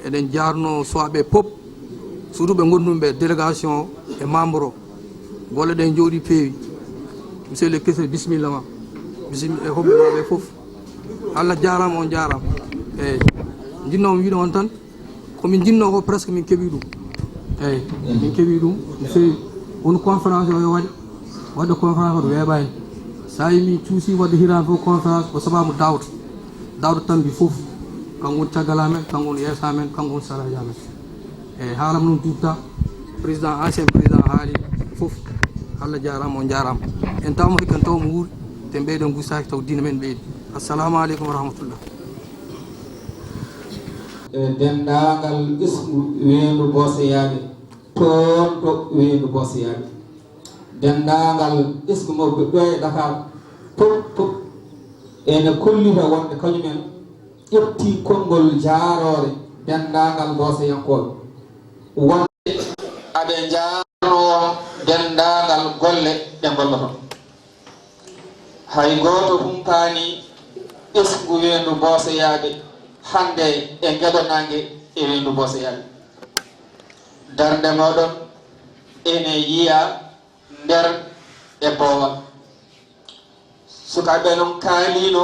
eɗen jarno soaɓe pop surtout ɓe gondumɓe délégation e membre o golle ɗen jooɗi peewi monsieur le kesel bisimilla ma e hoɓɓe maɓe fof Allah jarama on jarama eyyi jinnomi wiide on tan komin jinno ko presque min keeɓi ɗum eyyi min keeɓi ɗum no fewi won conférence o yo waɗe wadde conférence oɗo weeɓani sa yi min cuusi wadde hirani fof conférence ko sababu dawda tambi fof kanko woni caggal amen kanko woni yeesa men kanko woni saraji amen eyyi haalama noon dutta président ancien président haali fof Allah jarama on jarama en tawmo hikkan tawmo wuuri te ɓeyɗen gustaki taw dina men ɓeydi assalamu aleykum wa rahmatullah dendagal ismu wendu boseyaɓe toon to wendu boseyaɓe dendagal ismu mawɓe ɗo e Dakar pop ene kollita wonde kañumen ƴetti konngol jaarore dendagal boseyankoɓe wonde aɓe jaarno dendagal golle ɗe golloton hay goto humpani ismu wendu boseyaɓe hande e gueɗonangue e wendu boseyaɓe darde moɗon ene yiya nder e boowal sukaɓe noon kaalino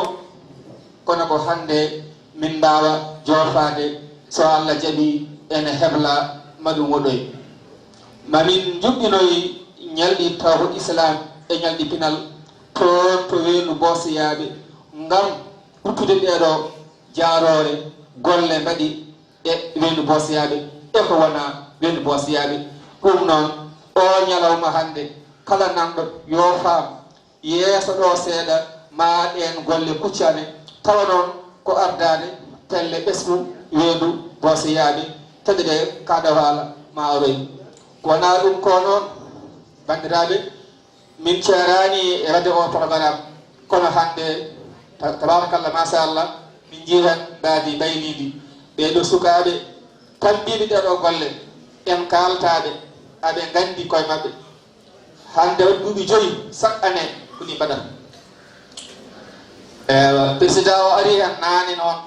kono ko hande min mbawa jofade so Allah jaaɓi ene hebla maɗum woɗoy mamin juɓɓinoy ñalɗi tawhid islam e ñalɗi pinal toon to wendu boseyaɓe ngam ɓuttude ɗeɗo jaarore golle mbaɗi e wendu boseyaɓe e ko wona wendu boseyaɓe ɗum noon o ñalawma hande kala nanɗo yo faam yeeso ɗo seeɗa ma ɗen golle kuccane tawa noon ko ardade pelle ɓesmu wendu boseyaɓe tede ɗe kaɗa waala ma oroy wona ɗum ko noon bandiraɓe min ceerani e radio o programme kono hande tabarakallah machallah min jiitan mbaadi baylidi ɓeɗo sukaɓe tambiɓe ɗeɗo golle en kaltaɓe aɓe gandi koye mabɓe hande waɗi duuɓi 5 chaque année koni mbaɗata président o ari hen nane noon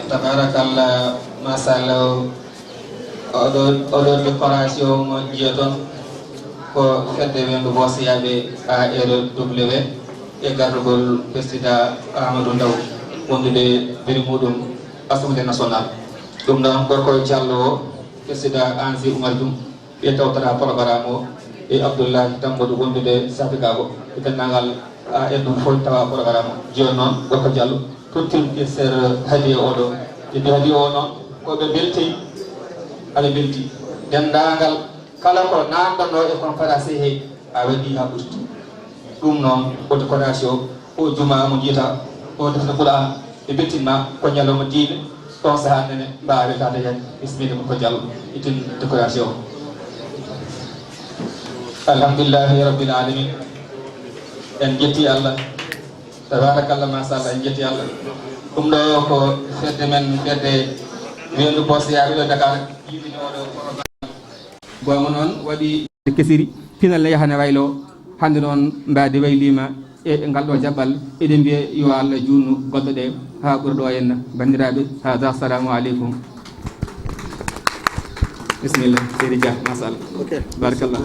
tabarakallah masallah oɗon décoration mo jiya toon ko fedde wendu boseyaɓe ARW e gardugol président Amadou Ndaw wondude biri muɗum assemblée nationale ɗum noon gorko diallo o président Ansi Oumar Dioum ɓe tawtata programme o e Abdoullahi Tambodou wondude Safikago e dendagal ARW fof tawa programme o joni noon gorko diallo tottirde ser haadiye oɗo ede haadiye o noon koɓe belti aɓe belti dendagal kala ko namdano e conférence he a waɗi ha ɓurti ɗum noon o décoration o juma mo jiita o defna ɓuura ɓe bettinma ko ñalawma diine ɗon saaha nene mbawa wetade hen bismide ko diallo itin décoration alhamdulillahi rabbil alamin en jetti Allah tabarakallah machallah en jetti Allah ɗum ɗo ko fedde men fedde wendu boseyaɓe ɗo Dakar yiɓini oɗo programme gonga noon waɗi kesiri pinal yahane waylo hande noon mbadi waylima e ngal ɗo jaɓɓal eɗen mbiya yo Allah junnu goɗɗo ɗe ha ɓuura ɗo henna bandiraɓe hada assalamu aleykum bisimillah seydi Dia machallah barakallah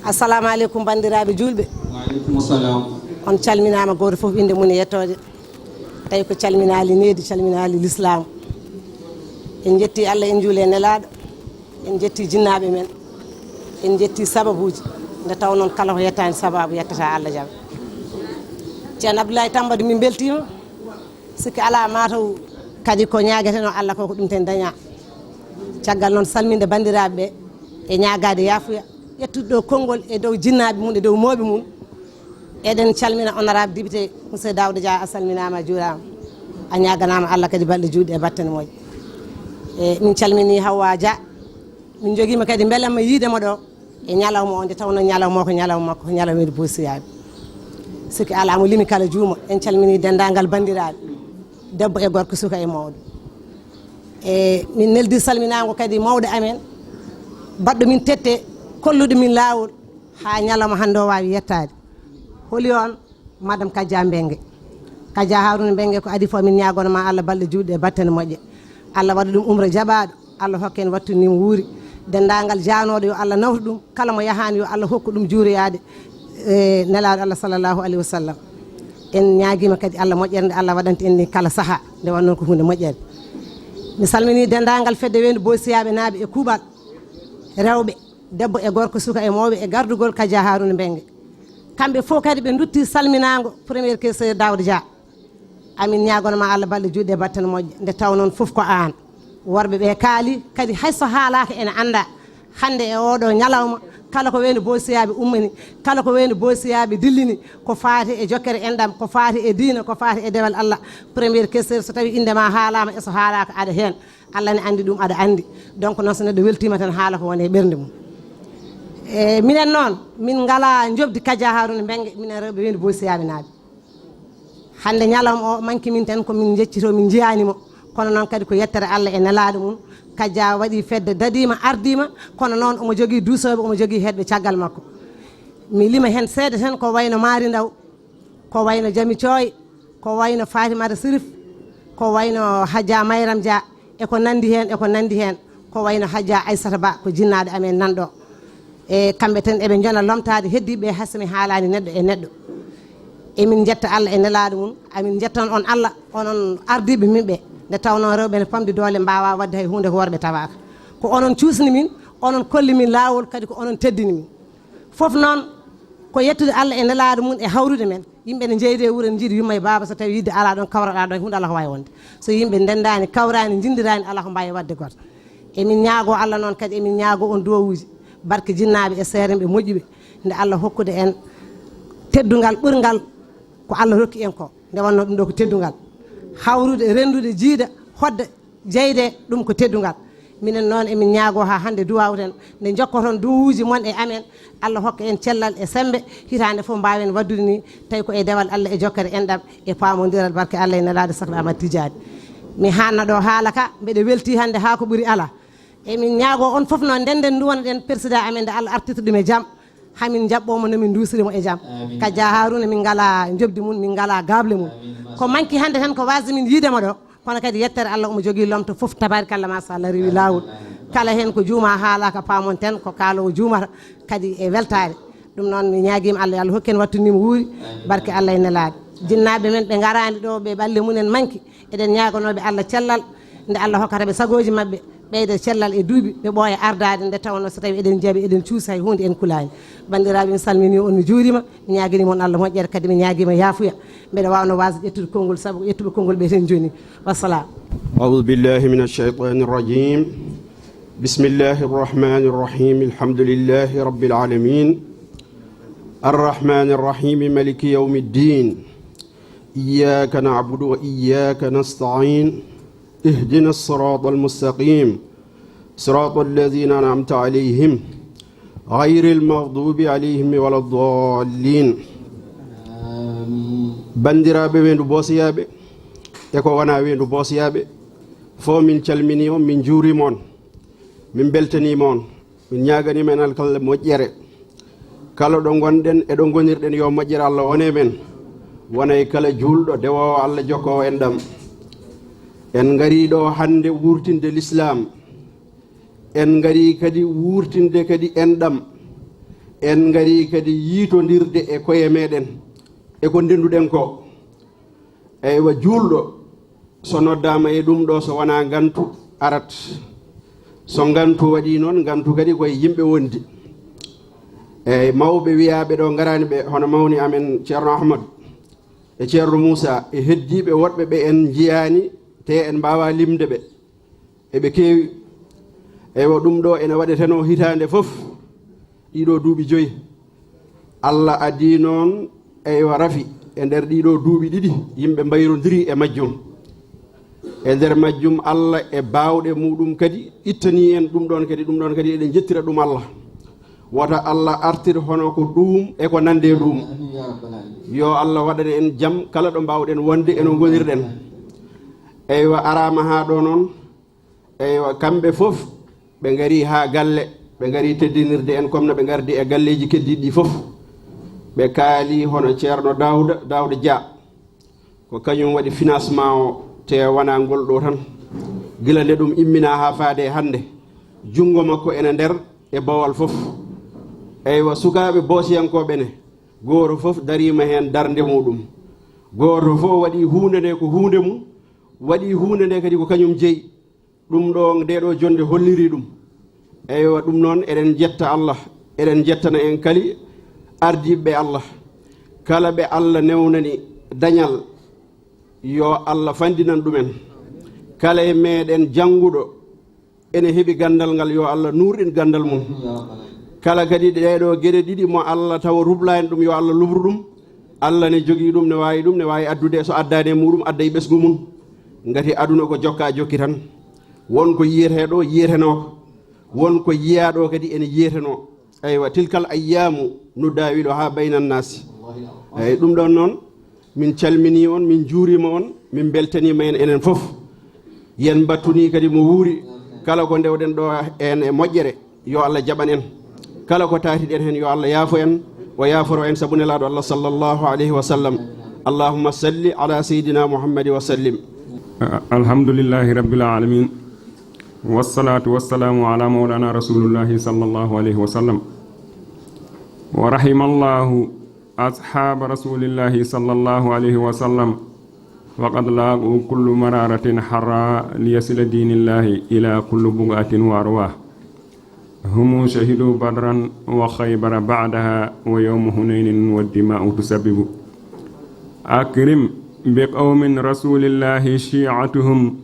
assalamu aleykum bandiraɓe julɓe waaleykum salam on calminama goto foof inde mum e yettode tawi ko calminali needi calminali l'islam en jetti Allah en juuli e nelaɗo en jetti jinnaɓe men en jetti sababuji nde taw noon kala ko yettani sababu yettata Allah jaɓa ceerno Abdoulaye Tambadou min beltima sikki ala mataw kadi ko ñagueteno Allah ko ɗum ten daña caggal noon salminde bandiraɓe ɓe e ñagade yafuya ƴettude ɗo konngol e dow jinnaɓe mum e dow mooɓe mum eɗen calmina honorable député monsieur Daouda Dia a salminama a juurama a ñaganama Allah kadi balɗe juuɗe e battane moƴƴe e min calmini Hawa Dia min joguima kadi beelamma yiidemo ɗo e ñalawma o nde tawno ñalawma ko ñalawma makko ko ñalawmede boosiyaɓe sikki ala mo limi kala juuma en calmini dendagal bandiraɓe debbo e gorko suka e mawɗo e min neldi salminago kadi mawɗo amen baɗɗo min tette kolluɗo min laawol ha ñalawma hannde o wawi yettade holi on madame Kadia Mbengue Kadia Harouna Mbengue ko adi fof min ñagonoma Allah balɗe juuɗe e battane moƴƴe Allah waɗa ɗum umra jaɓaɗo Allah hokke en wattunimo wuuri dendagal janoɗo yo Allah nawtu ɗum kala mo yahani yo Allah hokku ɗum juuroyade e nelaɗo Allah sallllahu alayhi wa sallam en ñaguima kadi Allah moƴƴere nde Allah waɗanta en ni kala saaha nde wonnoon ko hunde moƴƴere mi salmini dendagal fedde weyndu Boysiyaɓe naaɓe e kuuɓal rewɓe debbo e gorko suka e mawɓe e gardugol Kadia Harouna Mbengue kamɓe fof kadi ɓe dutti salminago premier questeur Daouda Dia amin ñagonoma Allah balɗe juuɗe e battane moƴƴe nde taw noon foof ko an worɓe ɓe kaali kadi hayso haalaka ene anda hande e oɗo ñalawma kala ko wayno Boysiyaɓe ummani kala ko wayno Boysiyaɓe dillini ko faati e jokkere enɗam ko faati e diina ko faati e dewal Allah premier questeur so tawi indema haalama e so haalaka aɗa hen Allah ne andi ɗum aɗa andi donc noon so neɗɗo weltima tan haala ko woni e ɓerde mum e minen noon min ngala jobdi Kadia Harouna Mbengue minen rewɓe wayno Boysiyaɓe naaɓe hande ñalawma o manki min tan komin jeccito min jiyanimo kono noon kadi ko yettere Allah e nelaɗo mum Kadia waɗi fedde dadima ardima kono noon omo jogui duusoɓe omo jogui heɗɓe caggal makko mi lima hen seeɗa tan ko wayno Mari Ndaw ko wayno Jami Thioye ko wayno Fatimata Sirif ko wayno Hadja Mayram Dia eko nandi hen ko wayno Hadja Aissata Ba ko jinnaɗo amen nanɗo e kamɓe tan eɓe jona lomtade heddiɓe hasmi haalani neɗɗo e neɗɗo emin jetta Allah e nelaɗo mum amin jettan on Allah onon ardiɓe minɓe nde tawno rewɓe ne famdi doole mbawa wadde hay hunde ko worɓe tawaka ko onon cuusni min onon kolli min laawol kadi ko onon teddini min foof noon ko yettude Allah e nelaɗo mum e hawrude men yimɓe ne jeyde e wuuro ne jiiɗi yumma e baba so tawi yidde ala ɗon kawraɗa ɗon hunde Allah ko wawi wonde so yimɓe ndendani kawrani jindirani Allah ko mbawi wadde goto emin ñaago Allah noon kadi emin ñaago on dowuji barke jinnaɓe e seereɓe moƴƴuɓe nde Allah hokkude en teddugal ɓurgal ko Allah rokki en ko nde wonno ɗum ɗo ko teddugal hawrude rendude jiida hodde jeyde ɗum ko teddugal minen noon emin ñaago ha hande duwawten nde jokkoton duwuji mon e amen Allah hokka en cellal e sembe hitande fof mbawen waddude ni tawi ko e dewal Allah e jokkere enɗam e pamodiral barke Allah e nelaɗo Sakho Ahmad Tidiane mi hanna ɗo haala ka mbeɗe welti hande ha ko ɓuuri ala emin ñaago on foof noon ndenden duwonoɗen président amen nde Allah artirta ɗum e jaam hamin jaɓɓomo nomin dusirimo e jaam Kadia Harouna min ngala jobdi mum min ngala gable mum ko manki hande tan ko wasde min yiidema ɗo kono kadi yettere Allah omo jogui lomto foof tabarikallah machallah rewi lawol kala hen ko juuma haalaka pamon ten ko kaalowo juumata kadi e weltare ɗum noon mi ñaaguima Allah Allah hokken wattunimo wuuri barke Allah e nelaɗo jinnaɓe men ɓe garani ɗo ɓe ɓalle munen manki eɗen ñagonoɓe Allah cellal nde Allah hokkataɓe sagoji mabɓe ɓeyde cellal e duuɓi ɓe ɓooya ardade nde tawno so tawi eɗen jaaɓi eɗen cuusa hay hunde en kulani bandiraɓe mi salmini on mi juurima mi ñaguinima on Allah moƴƴere kadi mi ñaguima yaafuya mbeɗa wawno wasde ƴettude konngol saabu ƴettuɓe konngol ɓe ten joni wassalam أعوذ بالله من الشيطان الرجيم بسم الله الرحمن الرحيم الحمد لله رب العالمين الرحمن الرحيم ملك يوم الدين إياك نعبد وإياك نستعين اهدنا الصراط المستقيم صراط الذين أنعمت عليهم غير المغضوب عليهم ولا الضالين bandiraɓe wendu Boosiyaɓe e ko wona wendu Boosiyaɓe fo min calmini on min juurima on min beltanima on min ñaganima en alkalla moƴƴere kala ɗo gonɗen e ɗo gonirɗen yo moƴƴere Allah wone men wona e kala julɗo dewowo Allah jokkowo en ɗam en ngari ɗo hande wurtinde l'islam en ngari kadi wurtinde kadi enɗam en ngari kadi yiitodirde e koye meɗen e ko ndenduɗen ko eywa julɗo so noddama e ɗum ɗo so wona gantu arat so gantu waɗi noon gantu kadi koye yimɓe wondi eyyi mawɓe wiyaɓe ɗo garani ɓe hono mawni amen ceerno Ahmad e ceerno Moussa e heddiɓe woɗɓe ɓe en jiyani te en mbawa limde ɓe eɓe keewi eywa ɗum ɗo ene waɗeteno hitande foof ɗiɗo duuɓi 5 Allah addi noon eywa rafi e nder ɗiɗo duuɓi 2 yimɓe mbayrodiri e majjum e nder majjum Allah e bawɗe muɗum kadi ittani en ɗum ɗon kadi eɗen jettira ɗum Allah wota Allah artir hono ko ɗum e ko nande ɗum yo Allah waɗane en jaam kala ɗo mbawɗen wonde eno gonirɗen eywa arama ha ɗo noon eywa kamɓe fof ɓe ngari ha galle ɓe ngari teddinirde en comme no ɓe gardi e galleji keddiɗi ɗi fof ɓe kaali hono ceerno dawda dia ko kañum waɗi financement o te wona ngol ɗo tan gila nde ɗum immina ha faade hannde junngo makko ene nder e bawal fof eywa sukaaɓe boosiyankoɓe ne goto fof darima hen darde muɗum goto fof waɗi hunde nde ko hunde mum waɗi hunde nde kadi ko kañum jeeyi ɗum ɗo ndeɗo jonde holliri ɗum eywa ɗum noon eɗen jetta allah eɗen jettana en kali ardiɓe allah kala ɓe allah newnani dañal yo allah fandinan ɗumen kala e meɗen jannguɗo ene heeɓi gandal ngal yo allah nurɗin gandal mum kala kadi ɗeɗo gueɗe ɗiɗi mo allah tawa rubla en ɗum yo allah lubru ɗum allah ne jogui ɗum ne wawi addude so addani e muɗum adda e ɓesgu mum gati aduna ko jokka jokki tan wonko yiyeteɗo yiyetenoko wonko yiyaɗo kadi ene yiyeteno eywa tilkal ayyamu nuddawiɗo ha baynannasi eyyi ɗum ɗon noon min calmini on min juurima on min beltanima en enen foof yen battuni kadi mo wuuri kala ko ndewɗen ɗo en e moƴƴere yo allah jaɓan en kala ko taatiɗen hen yo allah yaafo en o yaaforo en sabu nelaɗo allah sallllahu alayhi wa sallam allahumma salli ala seydina muhammadi wa sallim. alhamdulillahi rabbil alamin wassalatu wassalamu ala mawlana rasulullahi sallallahu alayhi wa sallam wa rahimallahu ashab rasulillahi sallallahu alayhi wa sallam waqad laaqu kullu mararatin harra liyasila dinillahi ila kullu bugatin wa arwah هم شهدوا بدرا وخيبر بعدها ويوم هنين والدماء تسبب أكرم بقوم رسول الله شيعتهم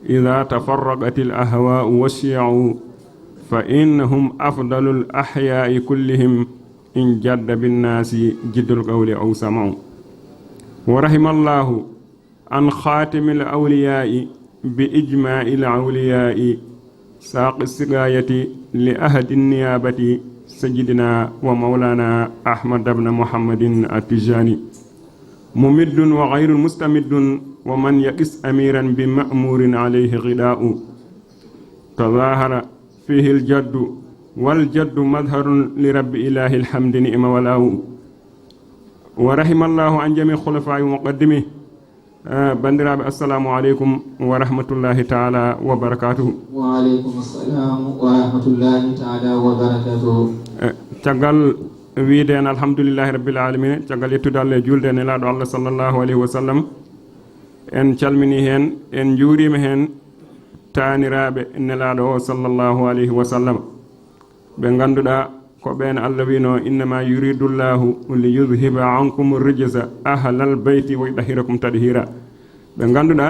إذا تفرقت الأهواء والشيع فإنهم أفضل الأحياء كلهم إن جد بالناس جد القول أو سمعوا ورحم الله عن خاتم الأولياء بإجماع الأولياء ساق السقاية لأهد النيابة سيدنا ومولانا أحمد بن محمد التجاني ممد وغير مستمد ومن يقس أميرا بمأمور عليه غداء تظاهر فيه الجد والجد مظهر لرب إله الحمد نعم ولاو ورحم الله عن جميع خلفاء ومقدمه bandiraɓe assalamu aleykum wa rahmatullahi taala wa barakatuhu. wa aleykum assalam wa rahmatullahi taala wa barakatuhu. caggal wiide en alhamdulillahi rabbil alamina caggal yettude allah e julde nelaɗo allah sallllahu alayhi wa sallam en calmini hen en juurima hen taniraɓe nelaɗo o sallllahu alayhi wa sallam ɓe ganduɗa ko ɓen allah wino innama yuridullahu li yudhiba ankum rijsa ahlal beyti wa yudahirakum tadhira ɓe ganduɗa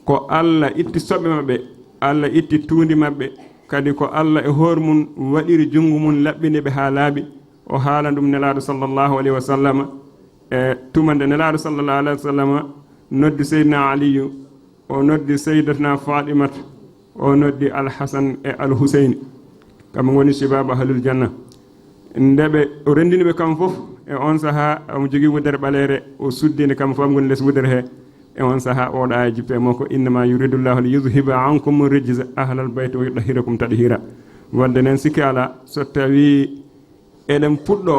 ko allah itti soɓɓe mabɓe allah itti tuundi mabɓe kadi ko allah e hoore mum waɗiri junngo mum laɓɓiniɓe ha laaɓi o haala ɗum nelaɗo sallllahu alayhi wa sallam e tumande nelaɗo sallllahu alayhi wa sallam noddi seydina aliyu o noddi seydatna fatimata o noddi alhasan e alhuseyni kamɓe goni sibaba ahlul janna ndeɓe o rendiniɓe kam fof e on saaha omo jogui wuddere ɓaleere o suddini kam fof goni less wuddere he e on saaha oɗa e jippe makko innama yuridullahu li yudhiba ankum rijsa ahlal bayt wa yudahirakum tadhira wadde nen sikki ala so tawi eɗen puɗɗo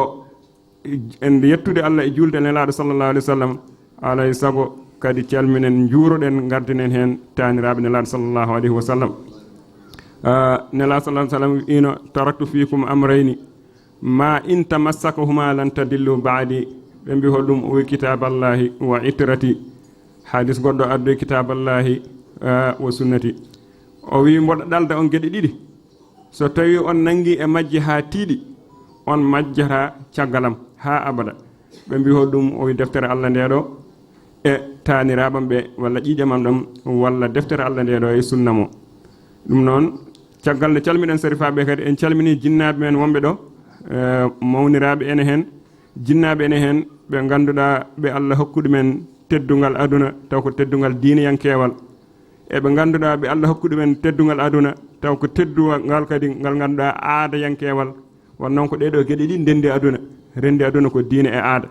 en yettude allah e julde nelaɗo sallllahu alih wa sallam alay saago kadi calminen juuroɗen gardinen hen taniraɓe nelaɗo sallllahu alayhi wa sallam nelaɗo sallah sallam ino taraktu fikum amrayni ma in tamassakahuma lan tadillu baadi ɓe mbi hoɗum o wi kitaballahi wa itrati hadis goɗɗo addu e kitaballahi wa sunnati o wi mboɗo ɗalda on gueɗe ɗiɗi so tawi on nangi e majji ha tiiɗi on majjata caggalam ha abada ɓe mbi hoɗum o wi deftere allah ndeɗo e taniraɓam ɓe walla ƴiƴamam ɗam walla deftere allah ndeɗo e sunnamo ɗum noon caggal nde calmiɗen sarifaɓe kadi en calmini jinnaɓe men wonɓe ɗo mawniraɓe ene hen jinnaɓe ene hen ɓe ganduɗa ɓe allah hokkude men teddugal aduna taw ko teddugal diinayankewal e ɓe ganduɗa ɓe allah hokkude men teddugal aduna taw ko teddugal kadi ngal ganduɗa aadayankewal won noon ko ɗeɗo gueɗe ɗi ndendi aduna rendi aduna ko diina e aada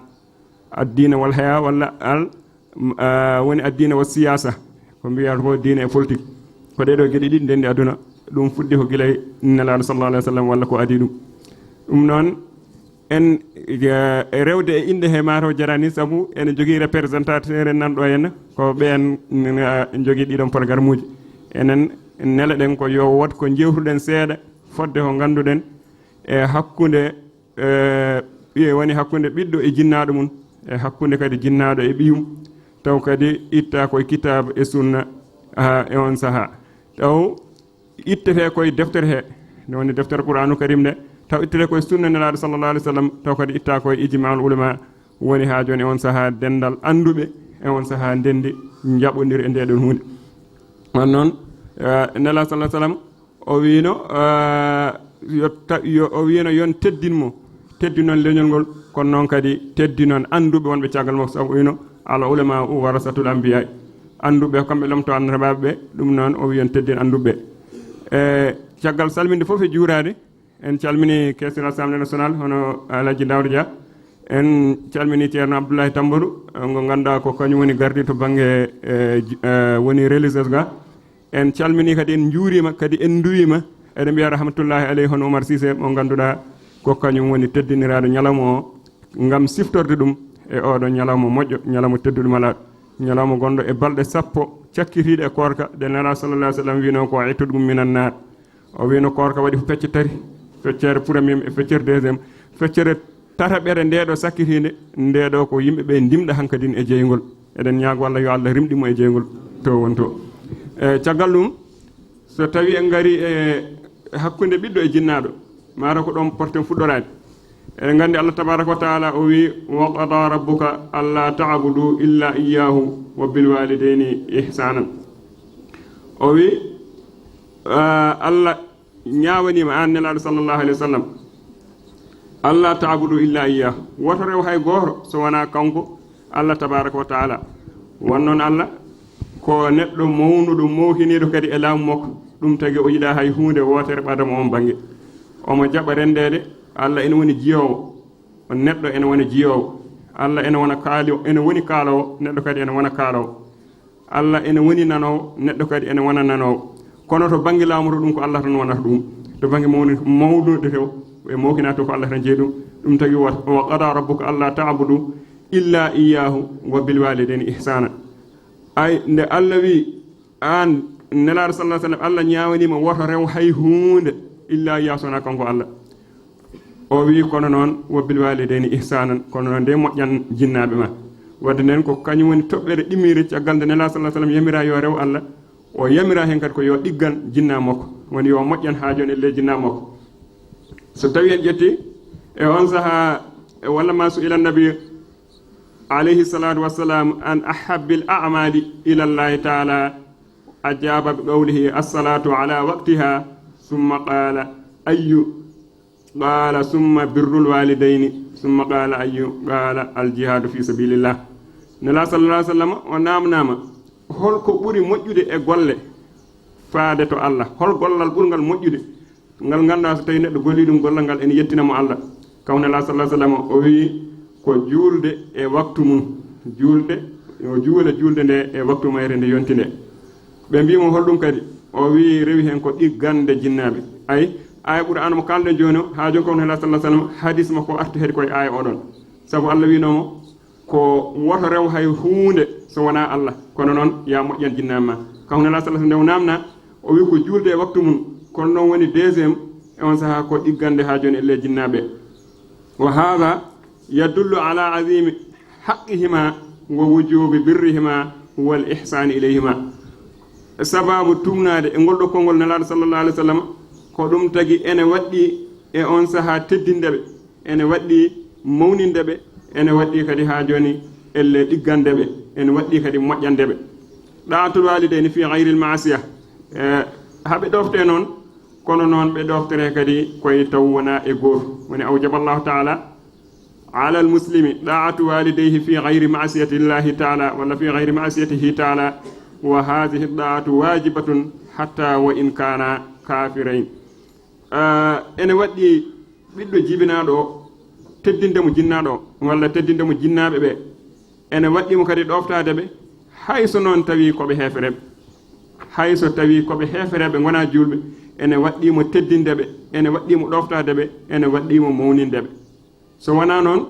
addina wal haya walla al woni addina wa siyasa ko mbiyata ko diina e politique ko ɗeɗo geɗe ɗiɗi ndendi aduna ɗum fuɗɗi ko gila nelaɗo sallallahu alaihi wasallam walla ko adi ɗum noon en rewde e inde he mataw jarani sabu ene jogui représentateur en nanɗo henna ko ɓen jogui ɗiɗon programme uji enen nela ɗen ko yo wot ko jewtuɗen seeɗa fodde ko ganduɗen e hakkude woni hakkude ɓiɗɗo e jinnaɗo mum e hakkude kadi jinnaɗo e ɓiyum taw kadi itta koye kitabe e sunna e on saaha taw ittete koye deftere he nde woni deftere qur'anu karim nde taw ittete koye sunna nelaɗo sallallah alih w sallam taw kadi itta koye ijmaul ulama woni ha joni e on saaha dendal anduɓe e on saaha ndendi jaɓodiri e ndeɗon hunde on noon nelaɗo sallah sallam o wino o wino yon teddinmo teddinon leñol ngol kono noon kadi teddinon anduɓe wonɓe caggal makko sabu wino ala ulama warasatul anbiya anduɓe kamɓe lomto annabaɓe ɓe ɗum noon o wiyon teddin anduɓe e caggal salminde fof e juurade en calmini kesir assemblée national hono Alaji Daouda Dia en calmini ceerno Abdoulaye Tambourou ngo ganduɗa ko kañum woni gardi to banggue woni religieuse ga en calmini kadi en juurima kadi en duwima eɗen mbiya rahmatullahi aleyhi hono Oumar Cissé mo ganduɗa ko kañum woni teddiniraɗo ñalawma o gam siftorde ɗum e oɗo ñalawma moƴƴo ñalawma tedduɗo malaɗo ñalawma gonɗo e balɗe sappo cakkitiɗe e korka de nana sallallah alih w sallam wino ko ittude ɗum minan nar o wino korka waɗi ko pecce tati feccere premier e feccere deuxiéme feccere tataɓere ndeɗo sakkitide ndeɗo ko yimɓeɓe ndimɗa hankadin e jeeygol eɗen ñaago Allah yo Allah rimɗimo e jeeygol to wonto e caggal ɗum so tawi en gari e hakkude ɓiɗɗo e jinnaɗo mara ko ɗon porten fuɗɗorade eɗen gandi Allah tabaraka wa taala o wi wa qada rabbuka alla ta'budu illa iyyahu wa bil walidayni ihsanan o wi Allah ñawanima an nelaɗo sallallahu alaihi wasallam alla ta'budu illa iyyahu woto rew hay goto so wona kanko Allah tabaraka wa taala wonnon Allah ko neɗɗo mawnuɗo mawhiniɗo kadi e laamu makko ɗum tagi o yiɗa hay hunde wotere ɓadamo on banggue omo jaɓa rendede Allah ene woni jiyowo neɗɗo ene woni jiyowo Allah ene wona ene woni kaalowo neɗɗo kadi ene wona kaalowo Allah ene woni nanowo neɗɗo kadi ene wona nanowo kono to banggue laamuto ɗum ko Allah tan wonata ɗum to banggue mawnude tew e mawkina to ko Allah tan jeeyi ɗum tagi wa qada rabbuka alla ta'budu illa iyyahu wa bil walidayni ihsana ay nde Allah wi an nelaɗo sallallahu alaihi wasallam Allah ñawanima woto rew hay hunde illa iyyahu sona kanko Allah o wi kono noon wa bil walidayni ihsanan kono noon nde moƴƴan jinnaɓe ma wadde nden ko kañum woni toɓɓere ɗimmiri caggal nde nelaɗo sallallahu alaihi wasallam yamira yo rew Allah o yamira hen kadi ko yo ɗiggan jinna makko woni yo moƴƴan ha joni le jinna makko so tawi en ƴetti e on saaha walla ma su ila nabi alayhi salatu wassalam an ahabbil a'mali ila allahi taala ajaba bi qawlihi as-salatu ala waqtiha summa qala qala summa birrul walidayni summa qala qala al jihadu fi sabilillah nala sallallahu alaihi wasallam o namnama holko ɓuri moƴƴude e golle faade to Allah hol gollal ɓurgal moƴƴude ngal ganduɗa so tawi neɗɗo golli ɗum gollal ngal ene yettinamo Allah kawnela sallallahu alaihi wasallam o wi ko juulde e waktu mum juulde o juula juulde nde e waktu mayre nde yonti nde ɓe mbimo holɗum kadi o wi rewi hen ko ɗiggande jinnaɓe ay aya ɓuura an mo kalɗen joni o ha joni kawnela sallallahu alaihi wasallam hadis makko arti heedi koye aya oɗon saabu Allah winomo ko woto rew hay hunde so wona Allah kono noon ya moƴƴan jinnaɓe ma kawnela sallallahu alaihi wasallam nde o namna o wi ko juulde e waktu mum kono noon woni deuxiéme e on saaha ko ɗiggande ha joni elle jinnaɓe wa hada yadullu ala azimi haqqihima wa wujubi birrihima wal ihsani ilayhima sababu tumnade e ngolɗo konngol nelaɗo sallallahu alaihi wasallam ko ɗum tagi ene waɗɗi e on saaha teddindeɓe ene waɗɗi mawnindeɓe ene waɗɗi kadi ha joni elle ɗiggandeɓe ene waɗɗi kadi moƴƴandeɓe ɗatul walidayni fi ghayril ma'siyah haɓe ɗofte noon kono noon ɓe ɗoftere kadi koye taw wona e goto woni awjaballahu taala على المسلم طاعة والديه في غير معصية الله تعالى ولا في غير معصيته تعالى وهذه الطاعة واجبة حتى وإن كان كافرين ene waɗɗi ɓiɗɗo jibinaɗo teddindemo jinnaɗo walla teddindemo jinnaɓe ɓe ene waɗɗimo kadi ɗoftade ɓe hayso noon tawi koɓe hefereɓe hayso tawi koɓe heefereɓe gona julɓe ene waɗɗimo teddindeɓe ene waɗɗimo ɗoftadeɓe ene waɗɗimo mawnindeɓe so wona noon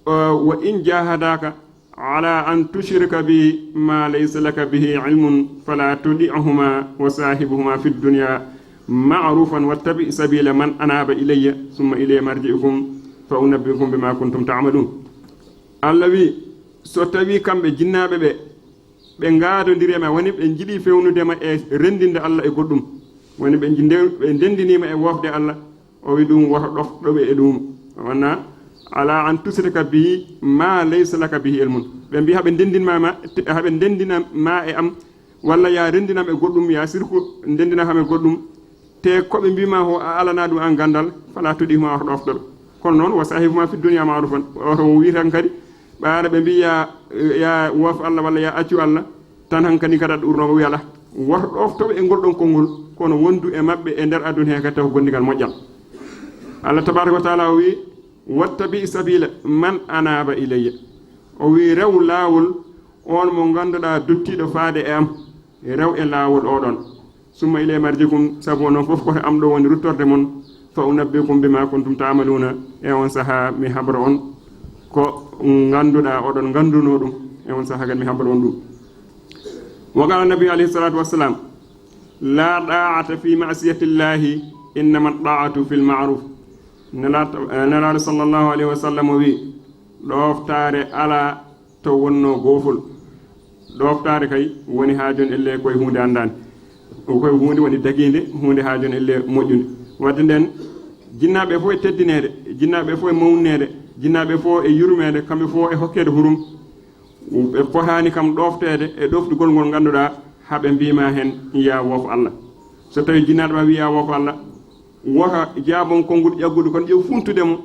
wa in jahadaka ala an tushrika bi ma laysa laka bihi ilmun fala tudi'huma wa sahibuhuma fi dunya ma'rufan wattabi sabila man anaba ilayya summa ilayya marji'ukum fa unabbi'ukum bima kuntum ta'malun. Allah wi so tawi kamɓe jinnaɓe ɓe ngaadodiri ma woni ɓe jiɗi fewnudema e rendinde Allah e goɗɗum woni ɓe ndendinima e wofde Allah o wi ɗum woto ɗofɗoɓe e ɗum wonna ala an tusrika bihi ma laysa laka bihi ilmun ɓe mbi haɓe ndendina ma e am walla ya rendinam e goɗɗum ya sirku ndendina kam e goɗɗum te koɓe mbima ho a alana ɗum an gandal fala toɗima oto ɗofɗoɓe kono noon wa sahibuma fi dunia marufan oto wi tan kadi ɓaara ɓe mbi ya wof Allah walla ya accu Allah tan hankadi kadi aɗa urnoɓe wi ala woto ɗoftoɓe e ngol ɗon konngol kono wondu e maɓɓe e nder aduna he kadi taw gondigal moƴƴal. Allah tabaraka wa taala o wi wattabi sabila man anaba ilayya o wi rew laawol on mo ganduɗa dottiɗo faade e am rew e laawol oɗon summa ilay marjikum sabu noon fof koto am ɗo woni ruttorde mon fa unabbikum bima kuntum ta'maluna e on saaha mi habra on ko ganduɗa oɗon ganduno ɗum e on saaha kadi mi habra on ɗum. wa qala nabi alayhi salatu wassalam la da'ata fi ma'siyati llahi innama da'atu fil ma'ruf nelaɗo sallllahu alayhi wa sallam wi ɗoftare ala to wonno goofol ɗoftare kay woni ha joni elle koye hunde andande koye hunde woni daguide hunde ha joni elle moƴƴude wadde nden jinnaɓe fof e teddinede jinnaɓe fof e mawnede jinnaɓe fof e yurmede kamɓe fof e hokkede hurum ɓe potani kam ɗoftede e ɗofɗugol ngol ganduɗa haɓe mbima hen ya woof Allah so tawi jinnaɗo ma wiya woof Allah wota jaabon konngol ƴaggudu kon ƴew funtudemo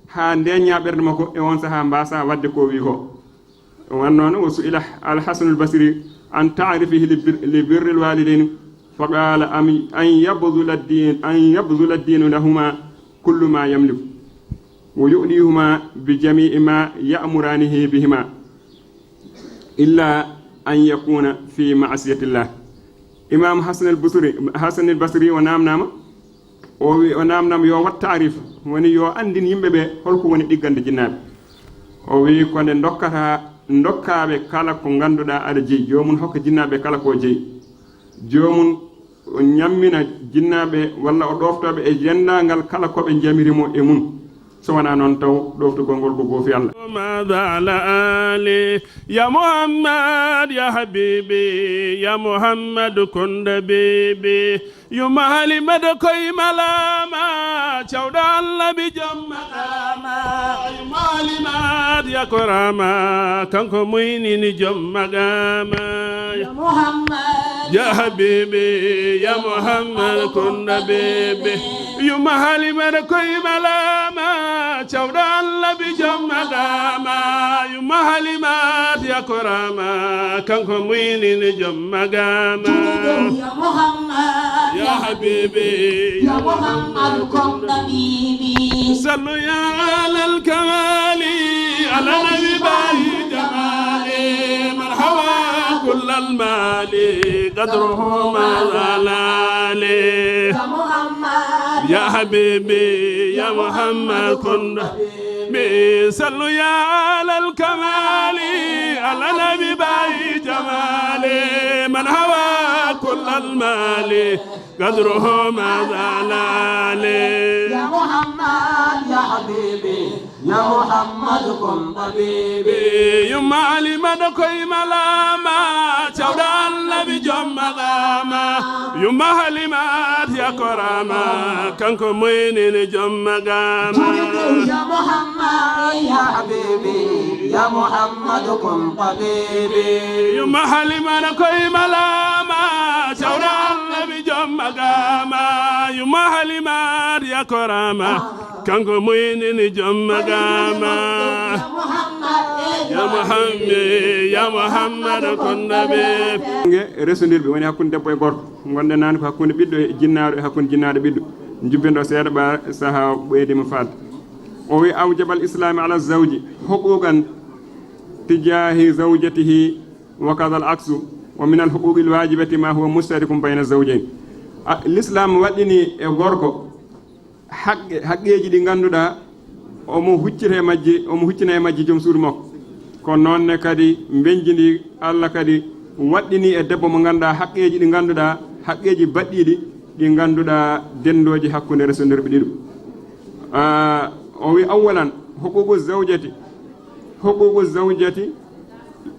ha ndeña ɓerde makko e on saaha mbasa wadde ko wi ko wan noon o su'ila al-Hasanul Basri an ta'rifihi li birril walidain fa qala an yabdhula ad-din lahuma kullu ma yamliku wa yu'dihuma bi jami'i ma ya'muranihi bihima illa an yakuna fi ma'siyatillah. Imam Hasan al-Basri o namnama o wi o namnama yo wat tarif woni yo andin yimɓeɓe holko woni ɗiggande jinnaɓe o wi ko nde dokkaɓe kala ko ganduɗa aɗa jeeyi jomum hokka jinnaɓe kala ko jeeyi jomum o ñammina jinnaɓe walla o ɗoftoɓe e yendagal kala koɓe jamirimo e mum so wona noon taw ɗoftugol ngol ko goofi Allah. ماذا على آلي يا محمد يا حبيبي يا محمد كن بيبي يمهلي مدكوي ملاما شود الله بجم مقاما يمهلي ماد يا كراما كنكو ميني نجم مقاما يا محمد يا حبيبي يا محمد كن بيبي يمهلي مدكوي ملاما شود الله بجم مقاما يمهلي ماد يا كراما كنكو ميني نجم مقاما يا محمد يا حبيبي يا محمد كن حبيبي صلوا يا على الكمال على نبي باي جمالي مرحبا كل المال قدره ما زلالي يا محمد يا حبيبي يا محمد كن حبيبي صلوا يا على الكمال على نبي باي جمالي من هوى كل المال قدره ما زلالي يا محمد يا حبيبي يا محمد كن طبيبي يما علي مدكوي ملاما شودا النبي جم مقاما يما علي مات يا كراما كنكو مينين جم مقاما يا محمد يا حبيبي يا محمد كن طبيبي يما علي مدكوي ملاما شودا النبي جم مقاما يما علي مات يا كراما كنكو مينين جم مقاما يا محمد يا محمد كن نبي resondirɓe woni hakkunde debbo e gorko gonde nani ko hakkunde ɓiɗɗo e jinnaɗo e hakkunde jinnaɗo ɓiɗɗo jubbindo seeɗa ɓa saaha ɓoydima fadde o wi awjabal islami ala zawji huquqan tijahi zawjatihi wa kadal aksu wa min alhuquqi alwajibati ma huwa mustarikum bayna zawjayn. L'islam waɗini e gorko haqqeji ɗi ganduɗa omo huccina e majji joom suudu makko. Ko noonne kadi benjidi Allah kadi waɗɗini e debbo mo ganduɗa haqqeji ɗi ganduɗa haqqeji baɗɗiɗi ɗi ganduɗa dendoji hakkude resodorɓe ɗiɗo. O wi awalan huququ zawjati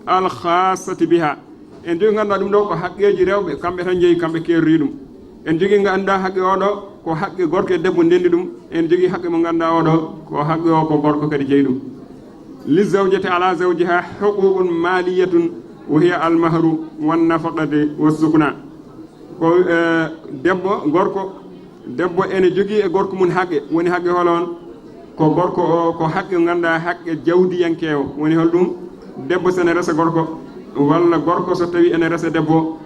al khassati biha. En jogi ganduɗa ɗum ɗo ko haqqeji rewɓe kamɓe tan jeeyi kamɓe kerri ɗum. En jogi ganduɗa haqqe oɗo ko haqqe gorko e debbo ndendi ɗum. En jogi haqqe mo ganduɗa oɗo ko haqqe o ko gorko kadi jeeyi ɗum. Li zawjati ala zawjiha huququn maliyatun wa hiya al mahru wan nafaqati was sukna. Ko debbo ene jogii e gorko mun haqqe woni haqqe holon ko gorko o ko haqqe ganduɗa haqqe jawdiyankewo woni holɗum debbo sene resa gorko walla gorko so tawi ene resa debbo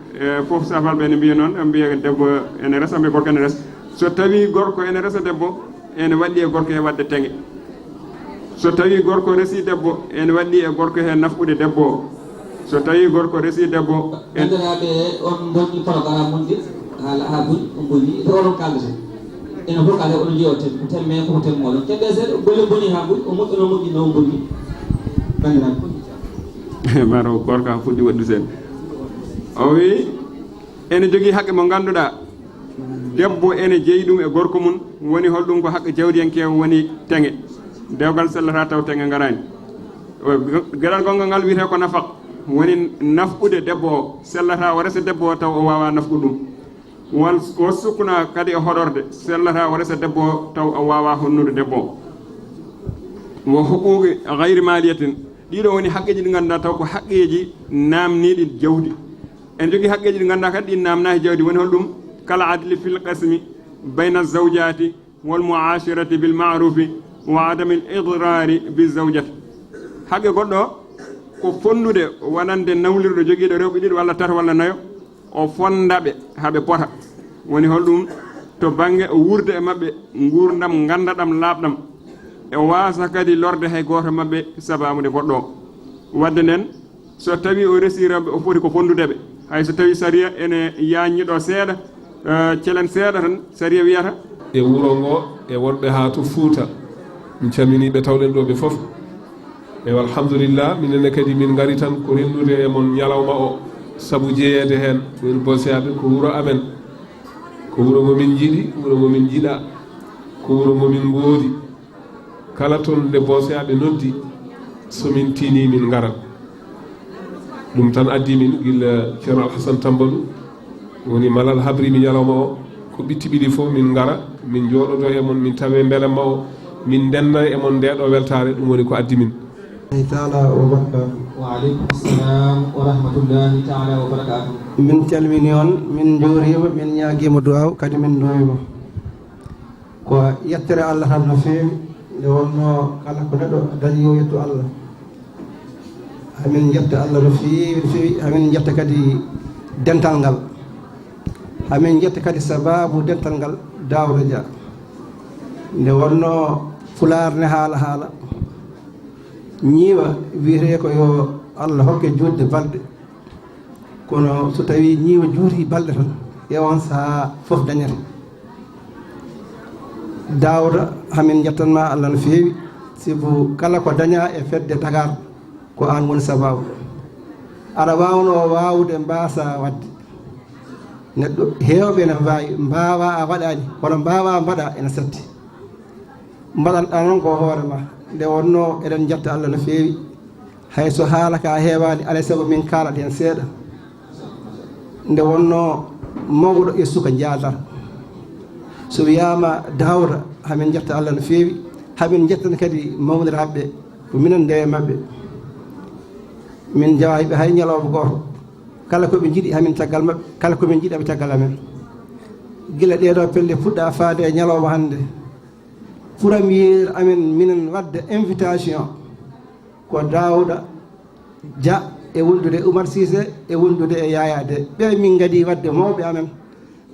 fof safalɓe ene mbiya noon mbiya debbo ene resa mbiya gorko ene resa so tawi gorko ene resa debbo ene waɗɗi e gorko he wadde teŋe so tawi gorko resi debbo ene waɗɗi e gorko he nafɓude debbo o so tawi gorko resi debbo bandiraɓe on gonni programme mon de ha buñ on bonni to onon kaldete ene fof kala onon jiyo temme koko temmoɗon kedde seeɗa golle boni ha buñ o moƴƴino moƴƴi no bonni bandiraɓe maro gorko ha fuɗɗi waɗdu sen o wi ene jogui haqqe mo ganduɗa debbo ene jeeyi ɗum e gorko mum woni holɗum ko haqqe jawdiyankewo woni teŋe dewgal sellata taw teŋe garani gueɗal gongal ngal wiyete ko nafaq woni nafɓude debbo o sellata o resa debbo o taw o wawa nafɓude ɗum o sukkuna kadi e hoɗorde sellata o resa debbo o taw o wawa honnude debbo o wo huquqi gayri maliyatin ɗiɗo woni haqqeji ɗi ganduɗa taw ko haqqeji namniɗi jawdi en jogui haqqeji ɗi ganduɗa kadi ɗi namnaki jawdi woni holɗum kala adli fil qasmi bayna zawjati wal muashirati bil ma'rufi wa adami al idrari bi zawjati haqqe goɗɗo ko fondude wonande nawlirɗo joguiɗo rewɓe ɗiɗo walla tata walla nayo o fondaɓe haaɓe pota woni holɗum to banggue wurde e mabɓe gurdam gandaɗam laaɓɗam e wasa kadi lorde hay goto mabɓe sababude goɗɗo o wadde nden so tawi o resi rewɓe o foti ko fondudeɓe hay so tawi saria ene yaññiɗo seeɗa celen seeɗa tan saria wiyata e wuuro ngo e wonɓe ha to Fouta min calminiɓe tawɗen ɗo ɓe foof e alhamdulillah minenne kadi min gari tan ko rennude e mon ñalawma o saabu jeeyede hen min bosiyaɓe ko wuuro amen ko wuuro momin jiiɗi wuuro momin jiiɗa ko wuuro momin goodi kala toon nde bosiyaɓe noddi somin tini min garat ɗum tan addi min guila ceerno Alhassane Tambadou woni malal habrimi ñalawma o ko ɓitti ɓiɗi fof min gara min jooɗoto e mon min tawe beelemma o min denna e mon ndeɗo weltare ɗum woni ko addi min taala wa barakatuh. wa aleykum assalam wa rahmatullahi taala wa barakatuh. min calmini on min juurima min ñaguima duwaw kadi min doyima ko yettere Allah tan no feewi nde wonno kala ko neɗɗo dañi yo yettu Allah hamin jetta Allah no feewi no feewi hamin jetta kadi dental ngal hamin jetta kadi sababu dental ngal Daouda Dia nde wonno fular ne haala ñiiwa wiyete ko yo Allah hokke juutde balɗe kono so tawi ñiiwa juuti balɗe tan e on sahaa fof dañata Daouda hamin jettanma Allah no feewi sibu kala ko daña e fedde Dakar ko an woni sababu aɗa wawno wawde mbasa wadde neɗɗo hewɓe ne mbawi mbawa a waɗani kono mbawa mbaɗa ene satti mbaɗanɗa noon ko hoorema nde wonno eɗen jetta Allah no feewi hayso haala ka heewani alay saago min kalat hen seeɗa nde wonno mawɗo e suka jaadata so wiyama Daouda hamin jetta Allah no feewi hamin jettana kadi mawniraɓeɓe ko minen ndewe mabɓe min jawahiɓe hay ñalawma goto kala koɓe jiiɗi hamin caggal mabɓe kala komin jiiɗi aɓe caggal amen guila ɗeɗo pelle puɗɗa faade e ñalawma hannde premier amen minen wadde invitation ko Daouda Dia e wondude Oumar Cissé e wondude e Yaya de ɓe min gadi wadde mawɓe amen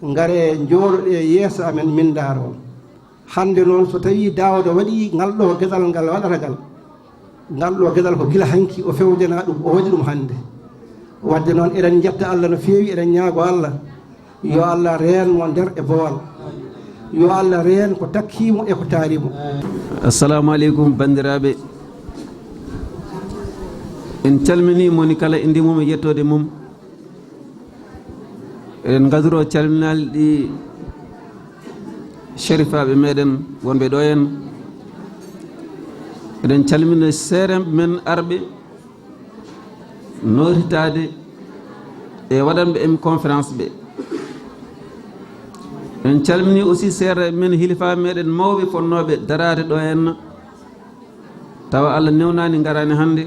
ngare jooɗoɗe yeeso amen min daaro on hande noon so tawi Daouda waɗi ngalɗo gueɗal ngal waɗata ngal ngalɗo gueɗal ko gila hanki o fewjana ɗum o waɗi ɗum hande wadde noon eɗen jetta Allah no feewi eɗen ñaago Allah yo Allah reen mo nder e boowal yo Allah reen ko takkimo e ko taarimo. Assalamu aleykum bandiraɓe, en calmini moni kala indi mum e yettode mum. eɗen gaduro calminali ɗi shérifaɓe meɗen wonɓe ɗo en. eɗen calmina seeremɓe men arɓe notitade e waɗanɓe em conférence ɓe. en calmini aussi seere men hilifa meɗen mawɓe fonnoɓe darade ɗo henna tawa Allah newnani garani hande,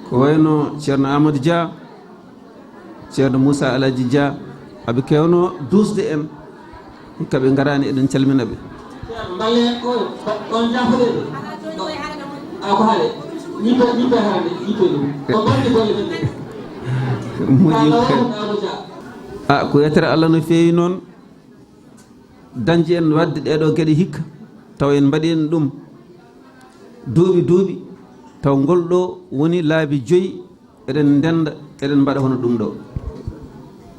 ko wayno ceerno Amadou Dia, ceerno Moussa Aladji Dia, aɓe kewno dusde en hikka ɓe garani, eɗen calmina ɓe. mballe ko on jafoɗeɓe ko haale ñippe haade ñippe ɗum ko bonde golle men ko yettere Allah no feewi noon dañji en wadde ɗeɗo gueɗe hikka taw en mbaɗi en ɗum duuɓi taw ngol ɗo woni laabi 5 eɗen ndenda eɗen mbaɗa hono ɗum ɗo.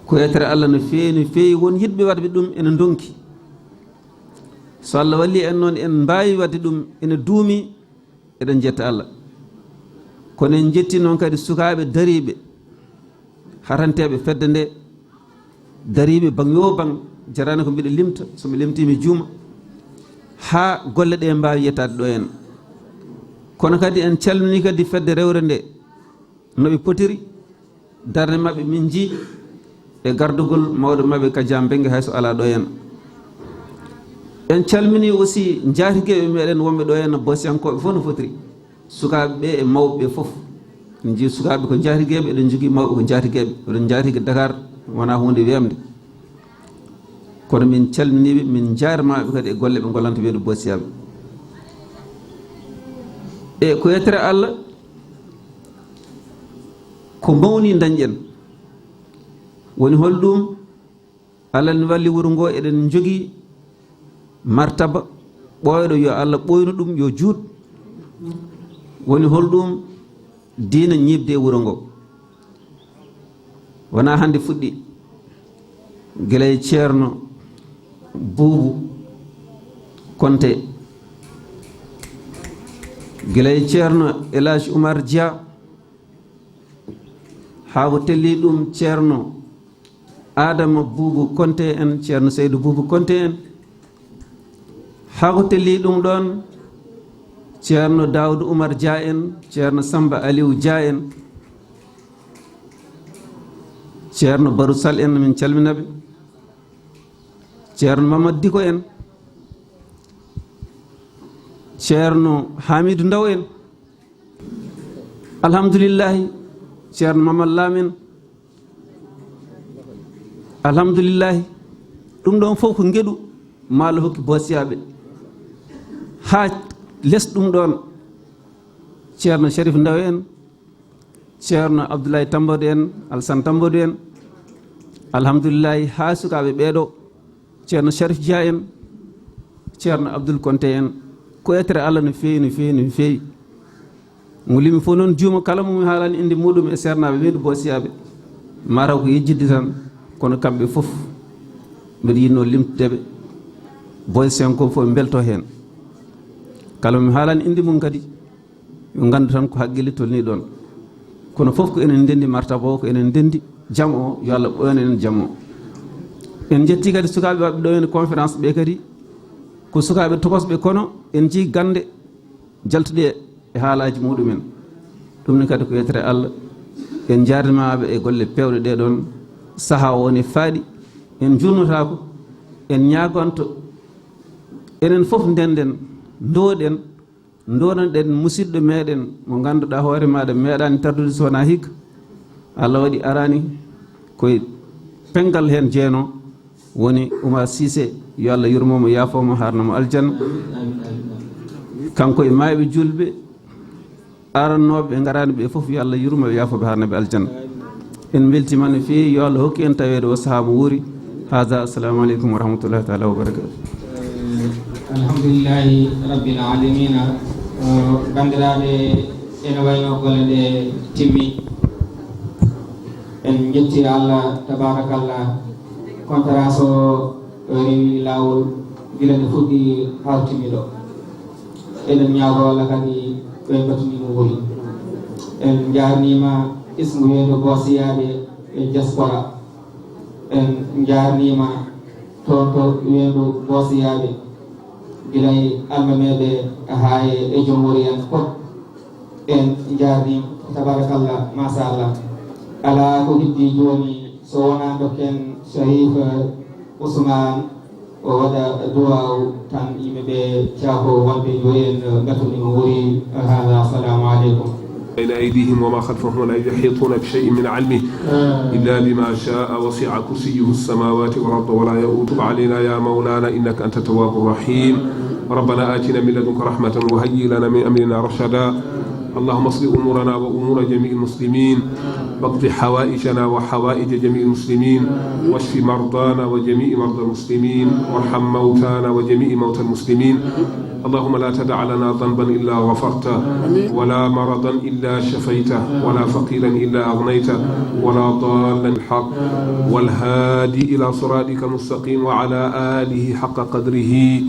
ko yettere Allah no feewi won yiɗɓe wadɓe ɗum ene donki, so Allah walli en noon en mbawi wadde ɗum ene duumi, eɗen jetta Allah. kono en jetti noon kadi sukaɓe dariɓe haranteɓe fedde nde, dariɓe bang yo bang, jarani ko mbiɗa limta, somi limtimi juuma ha golle ɗe mbawi yettade ɗo en. kono kadi en calmini kadi fedde rewre nde noɓe potiri, darde mabɓe min jii e gardugol mawɗo mabɓe Kadia Mbengue hayso ala ɗo en. en calmini aussi jaatigueɓe meɗen wonɓe ɗo henna bosiyankoɓe fof no fotiri, sukaɓe ɓe e mawɓe ɓe fof. en jii sukaɓe ko jaatigueɓe, eɗen jogui mawɓe ko jaatigueɓe, eɗen jaatigue Dakar wona hunde wemde. kono min calminiɓe, min jarmaɓe kadi e golle ɓe gollanta weedu bosiyaɓe. e ko yettere Allah ko mawni dañƴen woni holɗum, Allah ne walli wuuro ngo eɗen jogui martaba ɓooyɗo yo Allah ɓoyno ɗum yo juut. woni holɗum, diina ñibde e wuuro ngo wona hande fuɗɗi, guila e ceerno Boubou Konté, guila e ceerno El Hadji Oumar Dia, ha ko telli ɗum ceerno Adama Boubou Konté en, ceerno Seydou Boubou Konté en, ha ko telli ɗum ɗon ceerno Daoudou Oumar Dia en, ceerno Samba Aliou Dia en, ceerno Barou Sall en, min calminaɓe, ceerno Mamadou Diko en, ceerno Hamidou Ndaw en, alhamdulillahi ceerno Mamadou Lam en, alhamdulillahi. ɗum ɗon fof ko gueɗu maalo hokki bosiyaɓe. ha less ɗum ɗon ceerno Sharif Ndaw en, ceerno Abdoulaye Tambodou en, Alassane Tambodou en, alhamdulillahi. ha sukaɓe ɓeeɗo ceerno Sharif Dia en, ceerno Abdoul Konté en. ko yettere Allah no feewi no feewi no feewi. mo limi fof noon juuma kala mumi haalani inde muɗum e sernaɓe weedu bosiyaɓe mataw ko yejjidde tan, kono kamɓe fof mbiɗa yinno limtudeɓe bosien ko fof belto hen. kala mi haalani inde mum kadi yo gandu tan ko haqqille tolni ɗon, kono fof ko enen ndendi martaba o, ko enen ndendi jaam o, yo Allah ɓoyno en jaam o. en jetti kadi sukaɓe waɓe ɗo hen conférence ɓe kadi ko sukaɓe tokosɓe, kono en jii gande jaltuɗe e haalaji muɗumen. ɗum ni kadi ko yettere Allah. en jardimaɓe e golle pewɗe ɗe ɗon saaha o woni faaɗi. en jurnotako, en ñagonto enen fof ndenden ndoɗen donoɗen musidɗo meɗen mo ganduɗa hoore maɗa meeɗani tardude sowona hikka Allah waɗi arani koye pengal hen jeeno woni Oumar Cissé, yo Allah yurmomo yaafomo harnamo aljanna. kanko e mayɓe julɓe arannoɓe ɓe garani ɓe foof yo Allah yurmoɓe yaafoɓe harnaɓe aljanna. en beltima no feewi, yo Allah hokki en tawede o saaha mo wuuri. hada assalamu aleykum wa rahmatullahi taala wa barakatuh. alhamdulillahi rabbil alamina. bandiraɓe ene wayno golle ɗe timmi, en jetti Allah tabarakallah conférence o rewi lawol gila nde fuɗɗi hawtimiɗo eɗen ñaago Allah kadi ɓe batunimo woni en jarnima ismu weedo bosiyaɓe e diaspora en jarnima toon to weedo bosiyaɓe gilay almameɓe ha e jomori en fof en jarnima tabarakallah machallah ala ko heddi joni so wona dokken Sharif Ousmane o waɗa duwaw tan yimɓeɓe caako wonɓe yo en gatonimo wori hada assalamu aleykum بين أيديهم وما خلفهم ولا يحيطون بشيء من علمه إلا بما شاء وسع كرسيه السماوات والأرض ولا يؤوده علينا يا مولانا إنك أنت التواب الرحيم ربنا آتنا من لدنك رحمة وهيئ لنا من أمرنا رشدا اللهم اصلح أمورنا وأمور جميع المسلمين واقض حوائجنا وحوائج جميع المسلمين واشف مرضانا وجميع مرضى المسلمين وارحم موتانا وجميع موتى المسلمين اللهم لا تدع لنا ذنبا إلا غفرته ولا مرضا إلا شفيته ولا فقيرا إلا أغنيته ولا ضالا الحق والهادي إلى صراطك المستقيم وعلى آله حق قدره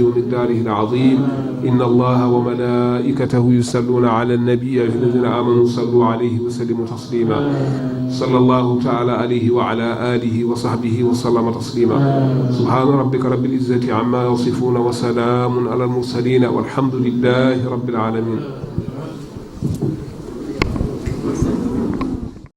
ومقداره العظيم إن الله وملائكته يصلون على النبي الذين آمنوا صلوا عليه وسلموا تسليما صلى الله تعالى عليه وعلى آله وصحبه وسلم تسليما سبحان ربك رب العزة عما يصفون وسلام على المرسلين والحمد لله رب العالمين.